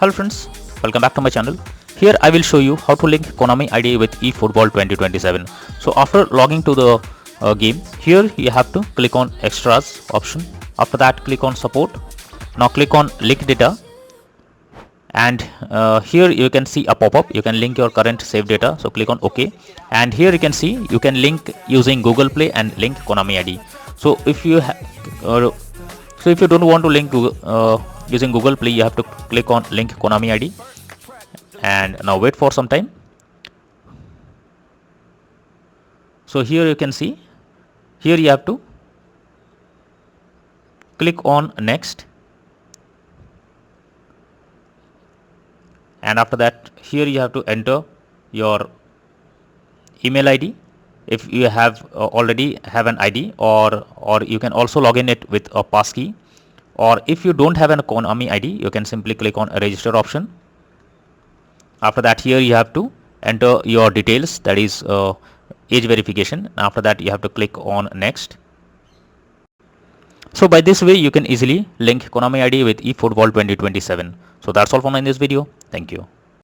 Hello friends, welcome back to my channel. Here I will show you how to link Konami ID with eFootball 2027. So after logging to the game, here you have to click on extras option. After that click on support. Now click on link data, and here you can see a pop-up. You can link your current save data, so click on OK, and here you can see you can link using Google Play and link Konami ID. So if you don't want to link using Google Play, you have to click on link Konami ID, and now wait for some time. So here you can see, here you have to click on next, and after that here you have to enter your email ID if you have already have an ID, or you can also log in it with a passkey, or if you don't have an Konami ID, you can simply click on register option. After that here you have to enter your details, that is age verification. After that you have to click on next. So by this way you can easily link Konami ID with eFootball 2027. So that's all from in this video. Thank you.